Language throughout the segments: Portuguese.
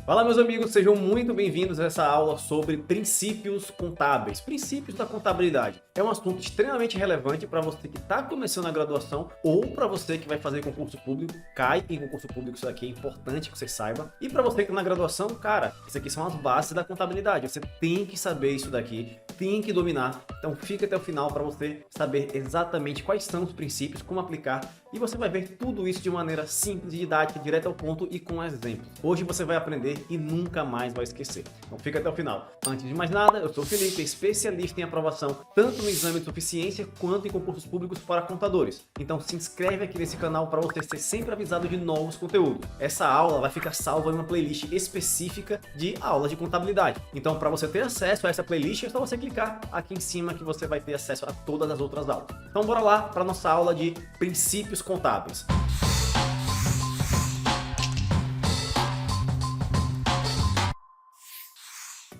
Fala, meus amigos, sejam muito bem-vindos a essa aula sobre princípios contábeis, princípios da contabilidade. É um assunto extremamente relevante para você que está começando a graduação ou para você que vai fazer concurso público, cai em concurso público, isso aqui é importante que você saiba. E para você que está na graduação, cara, isso aqui são as bases da contabilidade, você tem que saber isso daqui, tem que dominar. Então fica até o final para você saber exatamente quais são os princípios, como aplicar, e você vai ver tudo isso de maneira simples, didática, direto ao ponto e com exemplos. Hoje você vai aprender e nunca mais vai esquecer. Então fica até o final. Antes de mais nada, eu sou o Felipe, especialista em aprovação tanto no exame de suficiência quanto em concursos públicos para contadores. Então se inscreve aqui nesse canal para você ser sempre avisado de novos conteúdos. Essa aula vai ficar salva em uma playlist específica de aulas de contabilidade. Então para você ter acesso a essa playlist é só você clicar aqui em cima que você vai ter acesso a todas as outras aulas. Então bora lá para a nossa aula de princípios contábeis.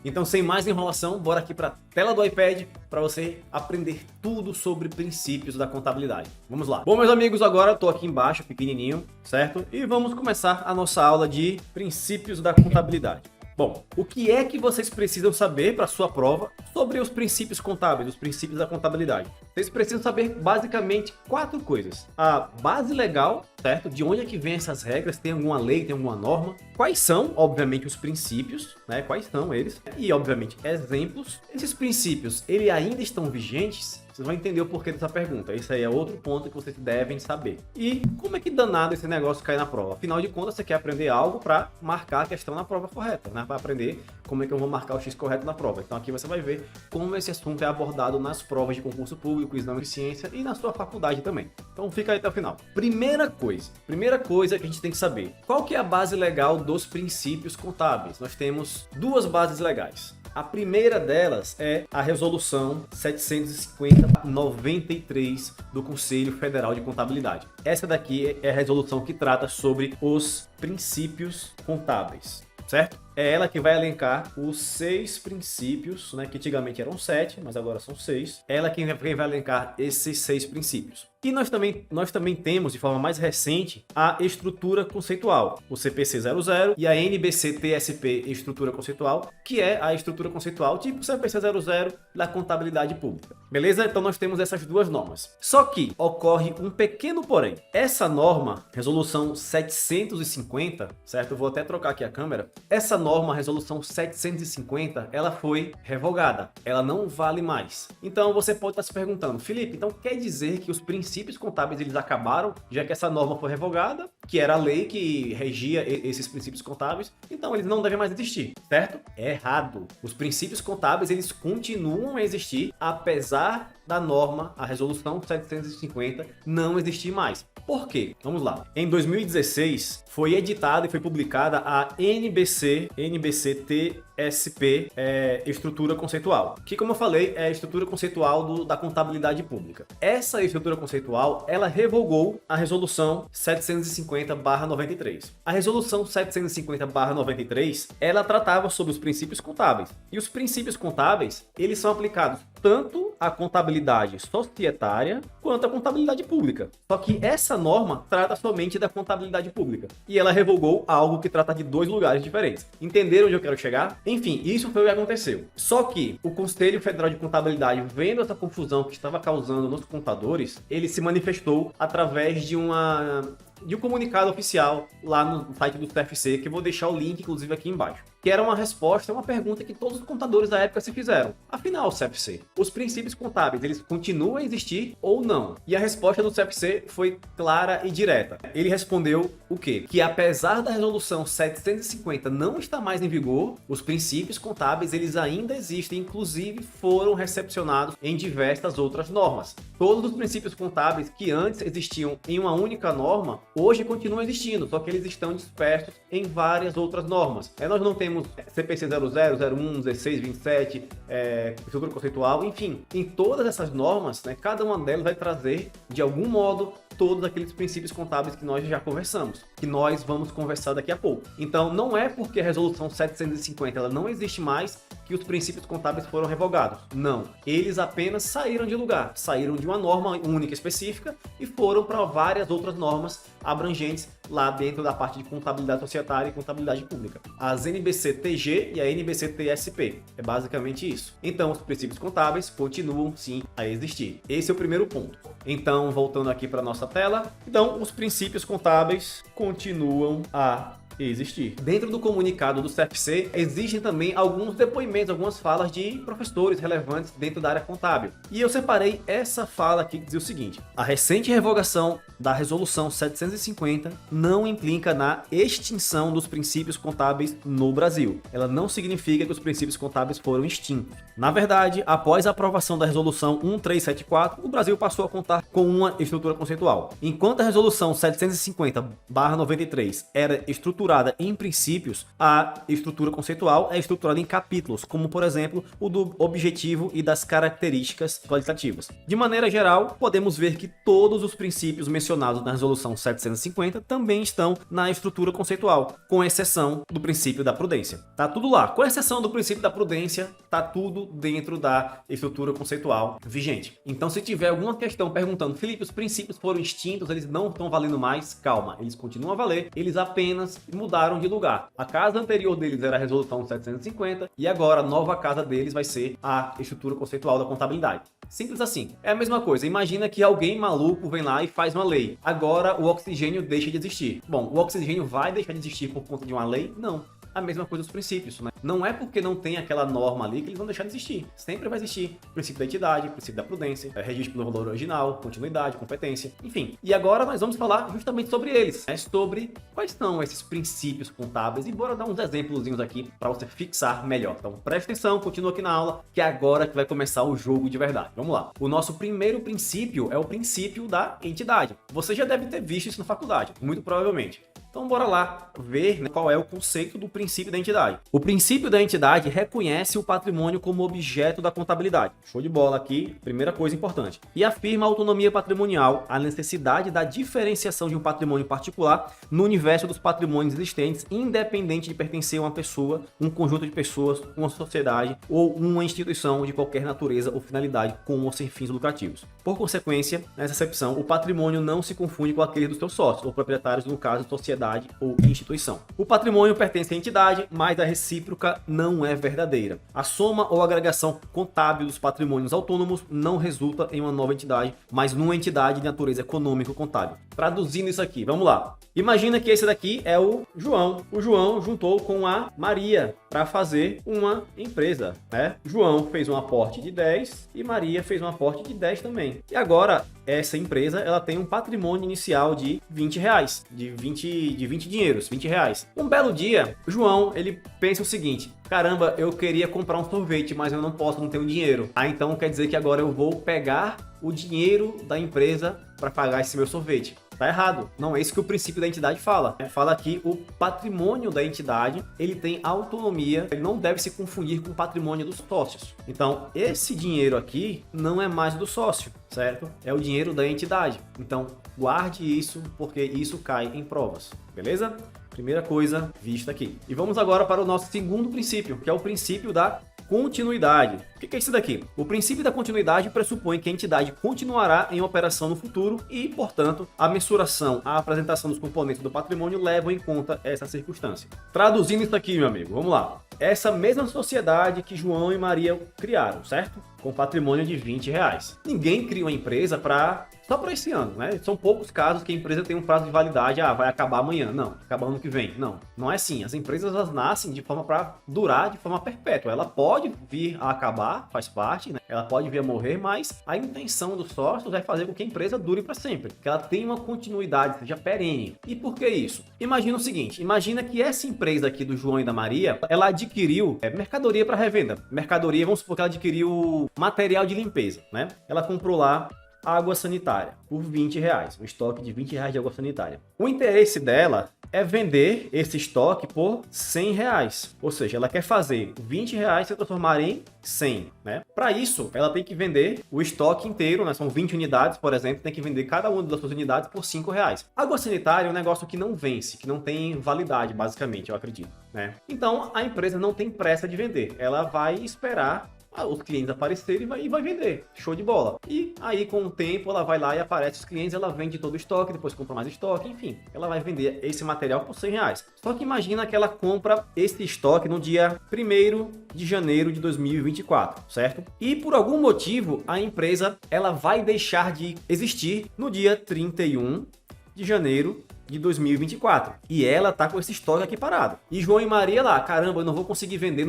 Então, sem mais enrolação, bora aqui para a tela do iPad para você aprender tudo sobre princípios da contabilidade. Vamos lá. Bom, meus amigos, agora eu estou aqui embaixo, pequenininho, certo? E vamos começar a nossa aula de princípios da contabilidade. Bom, o que é que vocês precisam saber para a sua prova sobre os princípios contábeis, os princípios da contabilidade? Vocês precisam saber basicamente 4 coisas. A base legal, certo? De onde é que vem essas regras? Tem alguma lei, tem alguma norma? Quais são, obviamente, os princípios, né? Quais são eles? E, obviamente, exemplos. Esses princípios, eles ainda estão vigentes? Vocês vão entender o porquê dessa pergunta. Esse aí é outro ponto que vocês devem saber. E como é que danado esse negócio cai na prova? Afinal de contas, você quer aprender algo para marcar a questão na prova correta, né? Para aprender como é que eu vou marcar o X correto na prova. Então aqui você vai ver como esse assunto é abordado nas provas de concurso público, exame de ciência e na sua faculdade também. Então fica aí até o final. Primeira coisa que a gente tem que saber. Qual que é a base legal dos princípios contábeis? Nós temos duas bases legais. A primeira delas é a Resolução 750/93 do Conselho Federal de Contabilidade. Essa daqui é a resolução que trata sobre os princípios contábeis, certo? É ela que vai elencar os 6 princípios, né, que antigamente eram 7, mas agora são 6. Ela quem vai elencar esses 6 princípios. E nós também temos, de forma mais recente, a estrutura conceitual, o CPC 00 e a NBC-TSP Estrutura Conceitual, que é a estrutura conceitual tipo CPC 00 da contabilidade pública. Beleza? Então nós temos essas duas normas. Só que ocorre um pequeno porém. Essa norma, resolução 750, certo? Eu vou até trocar aqui a câmera. Essa norma, a resolução 750, ela foi revogada. Ela não vale mais. Então você pode estar se perguntando, Felipe, então quer dizer que os princípios contábeis eles acabaram, já que essa norma foi revogada, que era a lei que regia esses princípios contábeis, então eles não devem mais existir, certo? Errado. Os princípios contábeis eles continuam a existir, apesar da norma, a resolução 750, não existir mais. Por quê? Vamos lá. Em 2016, foi editada e foi publicada a NBC-TSP Estrutura Conceitual, que, como eu falei, é a estrutura conceitual da contabilidade pública. Essa estrutura conceitual, ela revogou a resolução 750/93. A resolução 750/93, ela tratava sobre os princípios contábeis. E os princípios contábeis, eles são aplicados tanto à contabilidade societária quanto à contabilidade pública. Só que essa norma trata somente da contabilidade pública. E ela revogou algo que trata de 2 lugares diferentes. Entenderam onde eu quero chegar? Enfim, isso foi o que aconteceu. Só que o Conselho Federal de Contabilidade, vendo essa confusão que estava causando nos contadores, ele se manifestou através de um comunicado oficial lá no site do CFC, que eu vou deixar o link, inclusive, aqui embaixo. Que era uma resposta a uma pergunta que todos os contadores da época se fizeram. Afinal, CFC, os princípios contábeis, eles continuam a existir ou não? E a resposta do CFC foi clara e direta. Ele respondeu o quê? Que apesar da resolução 750 não estar mais em vigor, os princípios contábeis, eles ainda existem, inclusive foram recepcionados em diversas outras normas. Todos os princípios contábeis que antes existiam em uma única norma, hoje continuam existindo, só que eles estão dispersos em várias outras normas. Nós não temos CPC 00, 01, 16, 27, estrutura conceitual, enfim, em todas essas normas, né, cada uma delas vai trazer, de algum modo, todos aqueles princípios contábeis que nós já conversamos, que nós vamos conversar daqui a pouco. Então, não é porque a resolução 750 ela não existe mais que que os princípios contábeis foram revogados. Não, eles apenas saíram de lugar, saíram de uma norma única específica e foram para várias outras normas abrangentes lá dentro da parte de contabilidade societária e contabilidade pública. As NBC-TG e a NBC-TSP. É basicamente isso. Então, os princípios contábeis continuam sim a existir. Esse é o primeiro ponto. Então, voltando aqui para nossa tela, então os princípios contábeis continuam a existir. Dentro do comunicado do CFC, existem também alguns depoimentos, algumas falas de professores relevantes dentro da área contábil. E eu separei essa fala aqui que dizia o seguinte: a recente revogação da Resolução 750 não implica na extinção dos princípios contábeis no Brasil. Ela não significa que os princípios contábeis foram extintos. Na verdade, após a aprovação da Resolução 1374, o Brasil passou a contar com uma estrutura conceitual. Enquanto a Resolução 750/93 era estruturada em princípios, a estrutura conceitual é estruturada em capítulos, como por exemplo o do objetivo e das características qualitativas. De maneira geral, podemos ver que todos os princípios mencionados na Resolução 750 também estão na estrutura conceitual, com exceção do princípio da prudência. Tá tudo lá, com exceção do princípio da prudência, tá tudo dentro da estrutura conceitual vigente. Então, se tiver alguma questão perguntando, Felipe, os princípios foram extintos, eles não estão valendo mais, calma, eles continuam a valer, eles apenas mudaram de lugar. A casa anterior deles era a Resolução 750 e agora a nova casa deles vai ser a estrutura conceitual da contabilidade. Simples assim. É a mesma coisa. Imagina que alguém maluco vem lá e faz uma lei. Agora o oxigênio deixa de existir. Bom, o oxigênio vai deixar de existir por conta de uma lei? Não. A mesma coisa dos princípios, né? Não é porque não tem aquela norma ali que eles vão deixar de existir. Sempre vai existir o princípio da entidade, o princípio da prudência, registro pelo valor original, continuidade, competência, enfim. E agora nós vamos falar justamente sobre eles, né? Sobre quais são esses princípios contábeis e bora dar uns exemplozinhos aqui para você fixar melhor. Então preste atenção, continua aqui na aula, que é agora que vai começar o jogo de verdade. Vamos lá. O nosso primeiro princípio é o princípio da entidade. Você já deve ter visto isso na faculdade, muito provavelmente. Então bora lá ver, né, qual é o conceito do princípio da entidade. O princípio da entidade reconhece o patrimônio como objeto da contabilidade. Show de bola aqui, primeira coisa importante. E afirma a autonomia patrimonial, a necessidade da diferenciação de um patrimônio particular no universo dos patrimônios existentes, independente de pertencer a uma pessoa, um conjunto de pessoas, uma sociedade ou uma instituição de qualquer natureza ou finalidade com ou sem fins lucrativos. Por consequência, nessa acepção, o patrimônio não se confunde com aquele dos seus sócios ou proprietários, no caso, sociedade ou instituição. O patrimônio pertence à entidade, mas a recíproca não é verdadeira. A soma ou agregação contábil dos patrimônios autônomos não resulta em uma nova entidade, mas numa entidade de natureza econômico-contábil. Traduzindo isso aqui, vamos lá. Imagina que esse daqui é o João. O João juntou com a Maria para fazer uma empresa, né? João fez um aporte de 10 e Maria fez um aporte de 10 também. E agora, essa empresa ela tem um patrimônio inicial de R$20, de 20 dinheiros, R$20. Um belo dia, o João, ele pensa o seguinte: caramba, eu queria comprar um sorvete, mas eu não posso, não tenho dinheiro. Então quer dizer que agora eu vou pegar o dinheiro da empresa para pagar esse meu sorvete. Tá errado. Não é isso que o princípio da entidade fala. Fala que o patrimônio da entidade, ele tem autonomia, ele não deve se confundir com o patrimônio dos sócios. Então, esse dinheiro aqui não é mais do sócio, certo? É o dinheiro da entidade. Então, guarde isso, porque isso cai em provas. Beleza? Primeira coisa vista aqui. E vamos agora para o nosso segundo princípio, que é o princípio da continuidade. O que é isso daqui? O princípio da continuidade pressupõe que a entidade continuará em operação no futuro e, portanto, a mensuração, a apresentação dos componentes do patrimônio levam em conta essa circunstância. Traduzindo isso aqui, meu amigo, vamos lá. Essa mesma sociedade que João e Maria criaram, certo? Com patrimônio de R$20. Ninguém cria uma empresa só para esse ano, né? São poucos casos que a empresa tem um prazo de validade, vai acabar amanhã. Não, acabar ano que vem. Não é assim. As empresas elas nascem de forma para durar de forma perpétua. Ela pode vir a acabar, faz parte, né? Ela pode vir a morrer, mas a intenção dos sócios é fazer com que a empresa dure para sempre, que ela tenha uma continuidade, seja perene. E por que isso? Imagina o seguinte, imagina que essa empresa aqui do João e da Maria, ela adquiriu mercadoria para revenda. Mercadoria, vamos supor que ela adquiriu material de limpeza, né? Ela comprou lá água sanitária por R$20, um estoque de R$20 de água sanitária. O interesse dela é vender esse estoque por R$100. Ou seja, ela quer fazer R$20 se transformar em 100, né? Para isso, ela tem que vender o estoque inteiro, né? São 20 unidades, por exemplo, tem que vender cada uma das suas unidades por R$5. Água sanitária é um negócio que não vence, que não tem validade, basicamente, eu acredito, né? Então, a empresa não tem pressa de vender, ela vai esperar os clientes aparecerem e vai vender. Show de bola. E aí, com o tempo, ela vai lá e aparece os clientes, ela vende todo o estoque, depois compra mais estoque, enfim. Ela vai vender esse material por R$100. Só que imagina que ela compra esse estoque no dia 1º de janeiro de 2024, certo? E por algum motivo, a empresa ela vai deixar de existir no dia 31 de janeiro de 2024. E ela tá com esse estoque aqui parado. E João e Maria lá, caramba, eu não vou conseguir vender,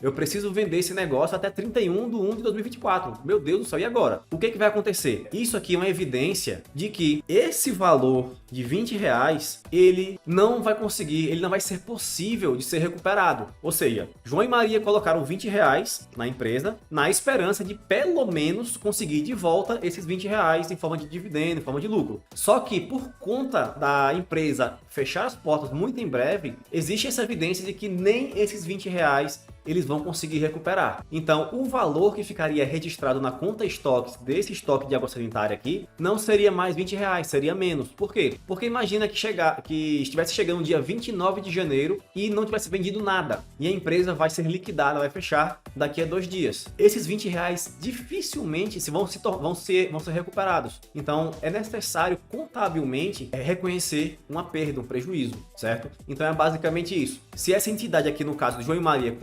eu preciso vender esse negócio até 31/1 de 2024. Meu Deus do céu, e agora? O que vai acontecer? Isso aqui é uma evidência de que esse valor de R$20, ele não vai ser possível de ser recuperado. Ou seja, João e Maria colocaram R$20 na empresa, na esperança de pelo menos conseguir de volta esses R$20 em forma de dividendo, em forma de lucro. Só que por conta da empresa fechar as portas muito em breve, existe essa evidência de que nem esses R$20 eles vão conseguir recuperar. Então, o valor que ficaria registrado na conta estoques desse estoque de água sanitária aqui não seria mais R$20, seria menos. Por quê? Porque imagina que estivesse chegando no dia 29 de janeiro e não tivesse vendido nada. E a empresa vai ser liquidada, vai fechar daqui a 2 dias. Esses R$20 dificilmente vão ser recuperados. Então, é necessário contabilmente reconhecer uma perda, um prejuízo, certo? Então, é basicamente isso. Se essa entidade aqui, no caso do João e Maria,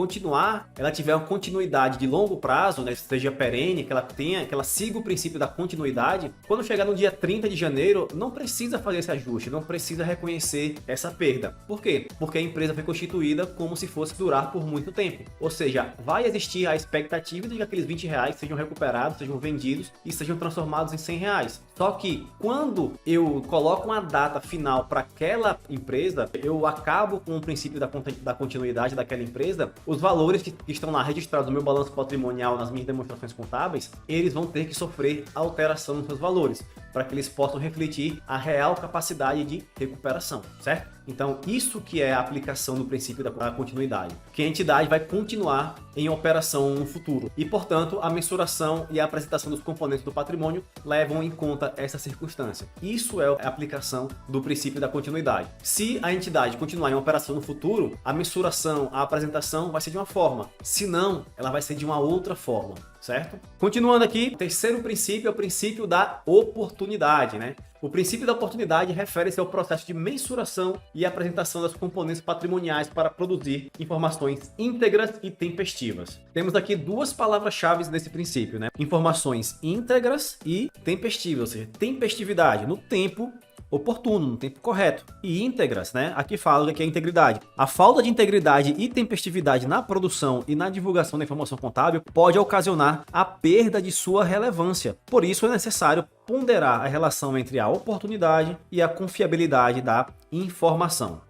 ela tiver uma continuidade de longo prazo, né, seja perene, que ela siga o princípio da continuidade, quando chegar no dia 30 de janeiro, não precisa fazer esse ajuste, não precisa reconhecer essa perda. Por quê? Porque a empresa foi constituída como se fosse durar por muito tempo. Ou seja, vai existir a expectativa de que aqueles R$20 sejam recuperados, sejam vendidos e sejam transformados em R$100. Só que quando eu coloco uma data final para aquela empresa, eu acabo com o princípio da continuidade daquela empresa, os valores que estão lá registrados no meu balanço patrimonial, nas minhas demonstrações contábeis, eles vão ter que sofrer alteração nos seus valores, para que eles possam refletir a real capacidade de recuperação, certo? Então, isso que é a aplicação do princípio da continuidade, que a entidade vai continuar em operação no futuro. E, portanto, a mensuração e a apresentação dos componentes do patrimônio levam em conta essa circunstância. Isso é a aplicação do princípio da continuidade. Se a entidade continuar em operação no futuro, a mensuração, a apresentação vai ser de uma forma. Se não, ela vai ser de uma outra forma, certo? Continuando aqui, o terceiro princípio é o princípio da oportunidade, né? O princípio da oportunidade refere-se ao processo de mensuração e apresentação das componentes patrimoniais para produzir informações íntegras e tempestivas. Temos aqui duas palavras-chave nesse princípio, né? Informações íntegras e tempestivas, ou seja, tempestividade no tempo oportuno, no tempo correto. E íntegras, né? Aqui fala que é integridade. A falta de integridade e tempestividade na produção e na divulgação da informação contábil pode ocasionar a perda de sua relevância. Por isso é necessário ponderar a relação entre a oportunidade e a confiabilidade da informação.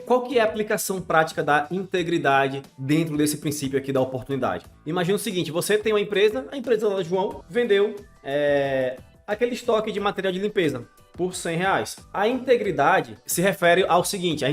Qual que é a aplicação prática da integridade dentro desse princípio aqui da oportunidade? Imagina o seguinte, você tem uma empresa, a empresa da João vendeu aquele estoque de material de limpeza por R$100. A integridade se refere ao seguinte,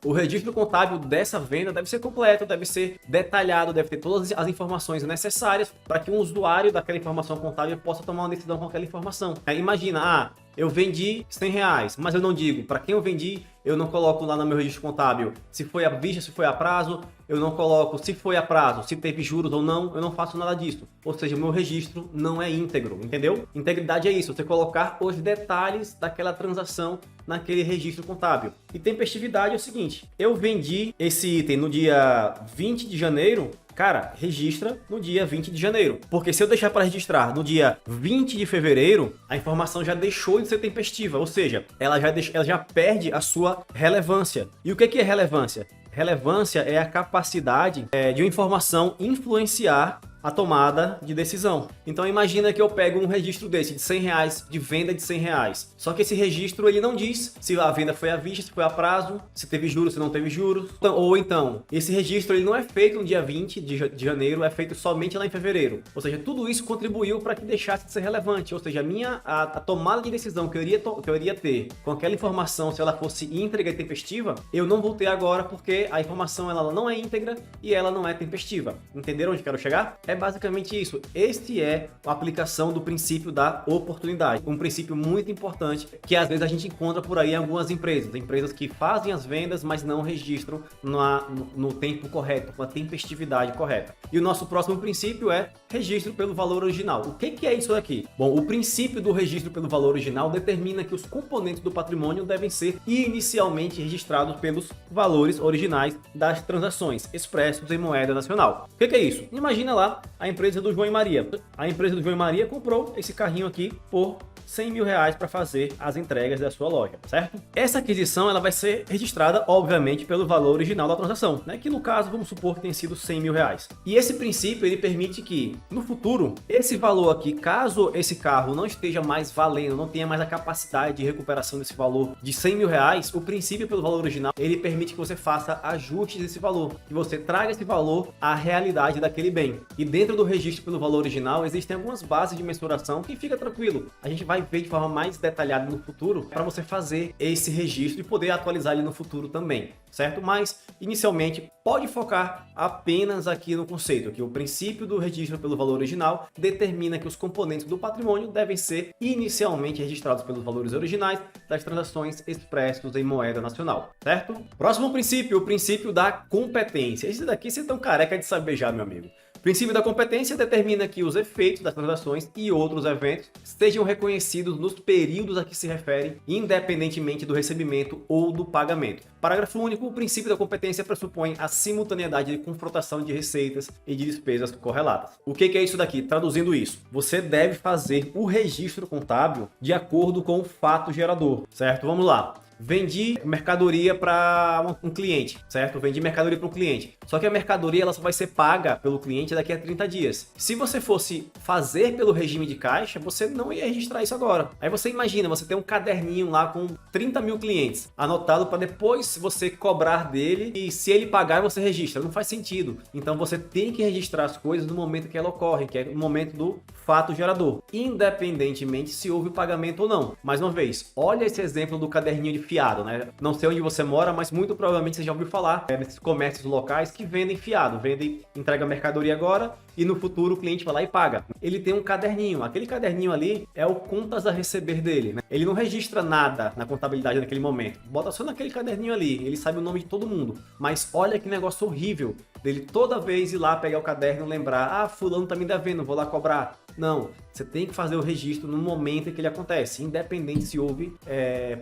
o registro contábil dessa venda deve ser completo, deve ser detalhado, deve ter todas as informações necessárias para que um usuário daquela informação contábil possa tomar uma decisão com aquela informação. Imagina, eu vendi R$100, mas eu não digo para quem eu vendi, eu não coloco lá no meu registro contábil se foi à vista, se foi a prazo, eu não coloco se foi a prazo, se teve juros ou não, eu não faço nada disso. Ou seja, o meu registro não é íntegro, entendeu? Integridade é isso, você colocar os detalhes daquela transação naquele registro contábil. E tempestividade é o seguinte, eu vendi esse item no dia 20 de janeiro, cara, registra no dia 20 de janeiro. Porque se eu deixar para registrar no dia 20 de fevereiro, a informação já deixou de ser tempestiva, ou seja, ela já perde a sua relevância. E o que é relevância? Relevância é a capacidade de uma informação influenciar a tomada de decisão. Então imagina que eu pego um registro desse de R$100, de venda de R$100. Só que esse registro ele não diz se a venda foi à vista, se foi a prazo, se teve juros, se não teve juros. Ou então, esse registro ele não é feito no dia 20 de janeiro, é feito somente lá em fevereiro. Ou seja, tudo isso contribuiu para que deixasse de ser relevante. Ou seja, a tomada de decisão que eu iria ter com aquela informação, se ela fosse íntegra e tempestiva, eu não vou ter agora porque a informação ela não é íntegra e ela não é tempestiva. Entenderam onde quero chegar? É basicamente isso. Este é a aplicação do princípio da oportunidade. Um princípio muito importante que às vezes a gente encontra por aí em algumas empresas que fazem as vendas, mas não registram no tempo correto, com a tempestividade correta. E o nosso próximo princípio é registro pelo valor original. O que é isso aqui? Bom, o princípio do registro pelo valor original determina que os componentes do patrimônio devem ser inicialmente registrados pelos valores originais das transações, expressos em moeda nacional. O que é isso? Imagina lá a empresa do João e Maria. A empresa do João e Maria comprou esse carrinho aqui por R$100.000 para fazer as entregas da sua loja, certo? Essa aquisição ela vai ser registrada, obviamente, pelo valor original da transação, né? Que no caso, vamos supor que tenha sido R$100.000. E esse princípio, ele permite que, no futuro, esse valor aqui, caso esse carro não esteja mais valendo, não tenha mais a capacidade de recuperação desse valor de R$100.000, o princípio pelo valor original, ele permite que você faça ajustes desse valor, que você traga esse valor à realidade daquele bem. E dentro do registro pelo valor original, existem algumas bases de mensuração que fica tranquilo. A gente vai ver de forma mais detalhada no futuro para você fazer esse registro e poder atualizar ele no futuro também, certo? Mas, inicialmente, pode focar apenas aqui no conceito, que o princípio do registro pelo valor original determina que os componentes do patrimônio devem ser inicialmente registrados pelos valores originais das transações expressos em moeda nacional, certo? Próximo princípio, o princípio da competência. Esse daqui você tão careca de saber já, meu amigo. O princípio da competência determina que os efeitos das transações e outros eventos sejam reconhecidos nos períodos a que se refere, independentemente do recebimento ou do pagamento. Parágrafo único, o princípio da competência pressupõe a simultaneidade de confrontação de receitas e de despesas correlatas. O que é isso daqui? Traduzindo isso, você deve fazer o registro contábil de acordo com o fato gerador, certo? Vamos lá. Vendi mercadoria para um cliente, certo? Vendi mercadoria para um cliente. Só que a mercadoria ela só vai ser paga pelo cliente daqui a 30 dias. Se você fosse fazer pelo regime de caixa, você não ia registrar isso agora. Aí você imagina, você tem um caderninho lá com 30 mil clientes, anotado para depois você cobrar dele e se ele pagar você registra. Não faz sentido. Então você tem que registrar as coisas no momento que ela ocorre, que é o momento do fato gerador, independentemente se houve pagamento ou não. Mais uma vez, olha esse exemplo do caderninho de fiado, né? Não sei onde você mora, mas muito provavelmente você já ouviu falar nesses comércios locais que vendem fiado, entrega mercadoria agora e no futuro o cliente vai lá e paga. Ele tem um caderninho, aquele caderninho ali é o contas a receber dele, né? Ele não registra nada na contabilidade naquele momento, bota só naquele caderninho ali, ele sabe o nome de todo mundo, mas olha que negócio horrível dele toda vez ir lá pegar o caderno e lembrar, fulano tá me devendo, vou lá cobrar. Não, você tem que fazer o registro no momento em que ele acontece, independente se houve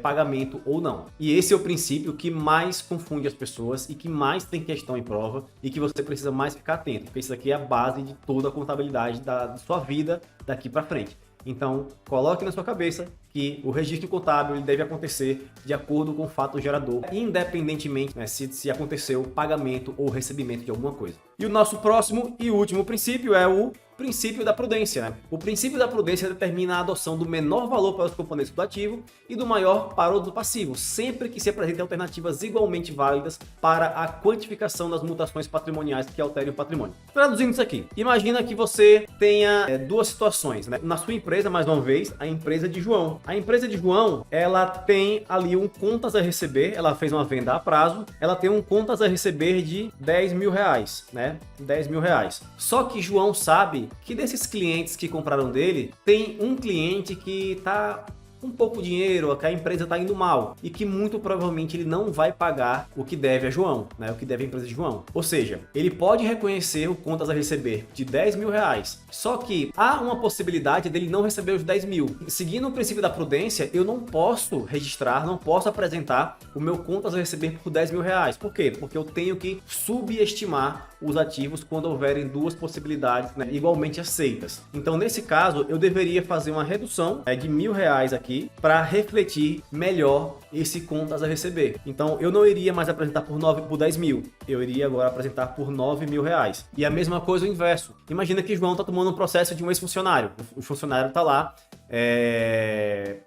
pagamento ou não. E esse é o princípio que mais confunde as pessoas e que mais tem questão em prova e que você precisa mais ficar atento, porque isso aqui é a base de toda a contabilidade da sua vida daqui para frente. Então, coloque na sua cabeça que o registro contábil ele deve acontecer de acordo com o fato gerador, independentemente, né, se aconteceu pagamento ou recebimento de alguma coisa. E o nosso próximo e último princípio é o princípio da prudência, né? O princípio da prudência determina a adoção do menor valor para os componentes do ativo e do maior para o do passivo, sempre que se apresentem alternativas igualmente válidas para a quantificação das mutações patrimoniais que alterem o patrimônio. Traduzindo isso aqui, imagina que você tenha duas situações, né? Na sua empresa, mais uma vez, a empresa de João. A empresa de João, ela tem ali um contas a receber, ela fez uma venda a prazo, ela tem um contas a receber de R$10.000, né? R$10.000. Só que João sabe que desses clientes que compraram dele, tem um cliente que está com pouco dinheiro, que a empresa está indo mal e que muito provavelmente ele não vai pagar o que deve a João, né? O que deve a empresa de João. Ou seja, ele pode reconhecer o contas a receber de R$10.000, só que há uma possibilidade dele não receber os 10 mil. Seguindo o princípio da prudência, eu não posso registrar, não posso apresentar o meu contas a receber por R$10.000. Por quê? Porque eu tenho que subestimar os ativos quando houverem duas possibilidades, né, igualmente aceitas. Então, nesse caso, eu deveria fazer uma redução de R$1.000 aqui aqui para refletir melhor esse contas a receber. Então eu não iria mais apresentar por 10 mil, eu iria agora apresentar por 9 mil reais. E a mesma coisa o inverso. Imagina que João está tomando um processo de um ex-funcionário. O funcionário está lá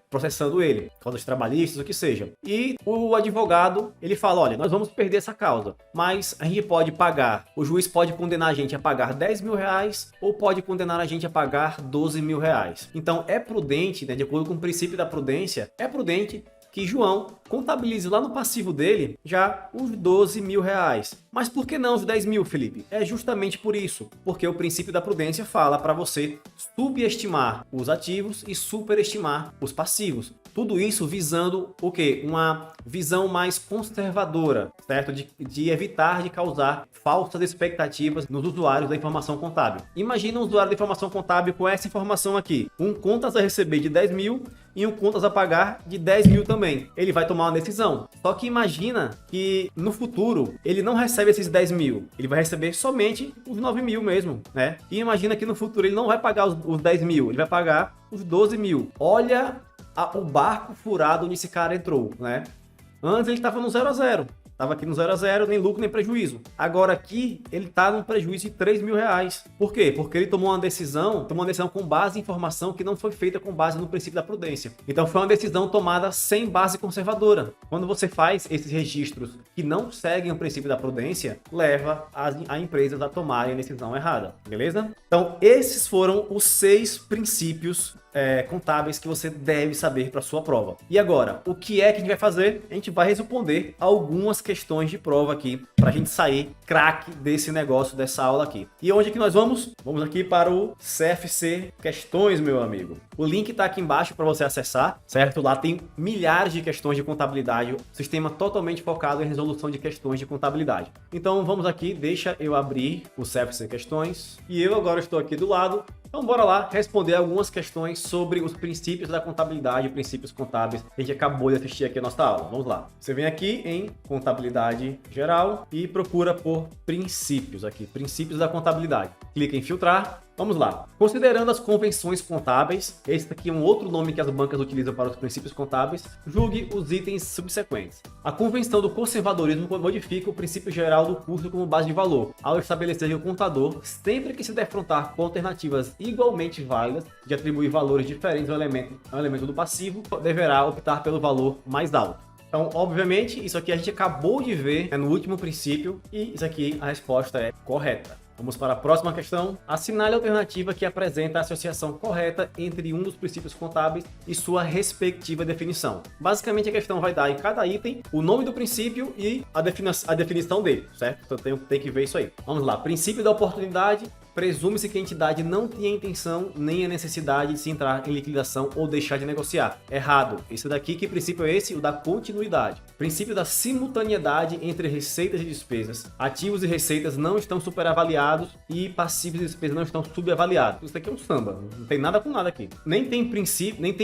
processando ele, causas trabalhistas, o que seja. E o advogado, ele fala, olha, nós vamos perder essa causa, mas a gente pode pagar, o juiz pode condenar a gente a pagar 10 mil reais ou pode condenar a gente a pagar 12 mil reais. Então é prudente, né, de acordo com o princípio da prudência, é prudente que João contabilize lá no passivo dele já os 12 mil reais. Mas por que não os 10 mil, Felipe? É justamente por isso, porque o princípio da prudência fala para você subestimar os ativos e superestimar os passivos. Tudo isso visando o quê? Uma visão mais conservadora, certo? De evitar de causar falsas expectativas nos usuários da informação contábil. Imagina um usuário da informação contábil com essa informação aqui. Um contas a receber de 10 mil e um contas a pagar de 10 mil também. Ele vai tomar uma decisão. Só que imagina que no futuro ele não recebe esses 10 mil. Ele vai receber somente os 9 mil mesmo, né? E imagina que no futuro ele não vai pagar os 10 mil. Ele vai pagar os 12 mil. Olha o barco furado onde esse cara entrou, né? Antes ele estava no 0 a 0. Estava aqui no 0 a 0, nem lucro nem prejuízo. Agora aqui ele está num prejuízo de 3 mil reais. Por quê? Porque ele tomou uma decisão com base em informação que não foi feita com base no princípio da prudência. Então foi uma decisão tomada sem base conservadora. Quando você faz esses registros que não seguem o princípio da prudência, leva a empresas a tomarem a decisão errada, beleza? Então esses foram os 6 princípios contábeis que você deve saber para sua prova. E agora, o que é que a gente vai fazer? A gente vai responder algumas questões de prova aqui para a gente sair craque desse negócio, dessa aula aqui. E onde é que nós vamos? Vamos aqui para o CFC Questões, meu amigo. O link está aqui embaixo para você acessar, certo? Lá tem milhares de questões de contabilidade, sistema totalmente focado em resolução de questões de contabilidade. Então vamos aqui, deixa eu abrir o CFC Questões e eu agora estou aqui do lado. Então bora lá responder algumas questões sobre os princípios da contabilidade, princípios contábeis que a gente acabou de assistir aqui a nossa aula. Vamos lá. Você vem aqui em contabilidade geral e procura por princípios aqui, princípios da contabilidade. Clica em filtrar. Vamos lá. Considerando as convenções contábeis, esse aqui é um outro nome que as bancas utilizam para os princípios contábeis, julgue os itens subsequentes. A convenção do conservadorismo modifica o princípio geral do custo como base de valor, ao estabelecer que o contador, sempre que se defrontar com alternativas igualmente válidas de atribuir valores diferentes ao elemento do passivo, deverá optar pelo valor mais alto. Então, obviamente, isso aqui a gente acabou de ver no último princípio e isso aqui a resposta é correta. Vamos para a próxima questão. Assinale a alternativa que apresenta a associação correta entre um dos princípios contábeis e sua respectiva definição. Basicamente, a questão vai dar em cada item o nome do princípio e a definição dele, certo? Então, tem que ver isso aí. Vamos lá. Princípio da oportunidade. Presume-se que a entidade não tenha a intenção nem a necessidade de se entrar em liquidação ou deixar de negociar. Errado. Esse daqui, que princípio é esse? O da continuidade. Princípio da simultaneidade entre receitas e despesas. Ativos e receitas não estão superavaliados e passivos e despesas não estão subavaliados. Isso daqui é um samba. Não tem nada com nada aqui. Nem tem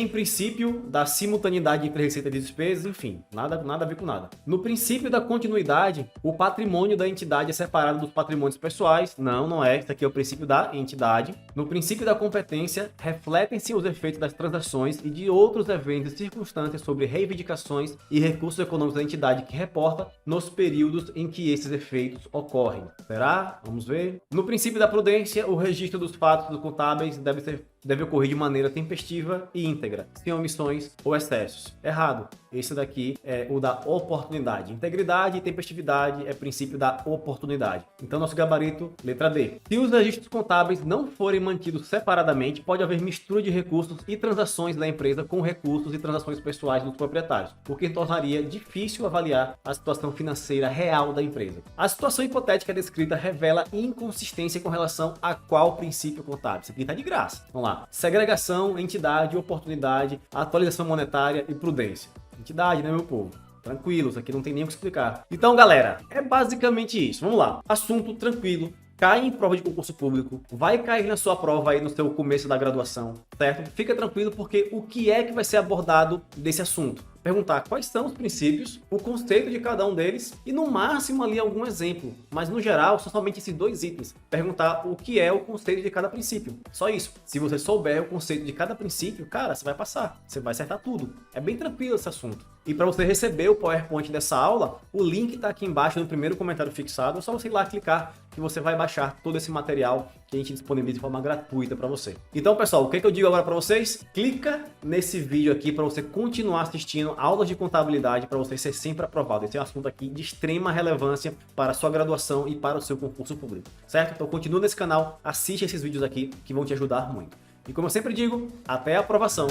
princípio da simultaneidade entre receitas e despesas, enfim. Nada a ver com nada. No princípio da continuidade, o patrimônio da entidade é separado dos patrimônios pessoais. Não é. Isso aqui é o princípio da entidade. No princípio da competência, refletem-se os efeitos das transações e de outros eventos e circunstâncias sobre reivindicações e recursos econômicos da entidade que reporta nos períodos em que esses efeitos ocorrem. Será? Vamos ver. No princípio da prudência, o registro dos fatos contábeis deve ocorrer de maneira tempestiva e íntegra, sem omissões ou excessos. Errado. Esse daqui é o da oportunidade. Integridade e tempestividade é princípio da oportunidade. Então, nosso gabarito, letra D. Se os registros contábeis não forem mantidos separadamente, pode haver mistura de recursos e transações da empresa com recursos e transações pessoais dos proprietários, o que tornaria difícil avaliar a situação financeira real da empresa. A situação hipotética descrita revela inconsistência com relação a qual princípio contábil. Isso aqui está de graça. Vamos lá. Segregação, entidade, oportunidade, atualização monetária e prudência. Entidade, né, meu povo? Tranquilo, isso aqui não tem nem o que explicar. Então, galera, é basicamente isso. Vamos lá. Assunto tranquilo. Cai em prova de concurso público, vai cair na sua prova aí no seu começo da graduação, certo? Fica tranquilo porque o que é que vai ser abordado desse assunto? perguntar quais são os princípios, o conceito de cada um deles e no máximo ali algum exemplo, mas no geral são somente esses 2 itens. Perguntar o que é o conceito de cada princípio. Só isso. Se você souber o conceito de cada princípio, cara, você vai passar, você vai acertar tudo. É bem tranquilo esse assunto. E para você receber o PowerPoint dessa aula, o link está aqui embaixo no primeiro comentário fixado, é só você ir lá clicar que você vai baixar todo esse material que a gente disponibiliza de forma gratuita para você. Então, pessoal, o que eu digo agora para vocês? Clica nesse vídeo aqui para você continuar assistindo aulas de contabilidade para você ser sempre aprovado. Esse é um assunto aqui de extrema relevância para a sua graduação e para o seu concurso público, certo? Então, continua nesse canal, assiste esses vídeos aqui que vão te ajudar muito. E como eu sempre digo, até a aprovação!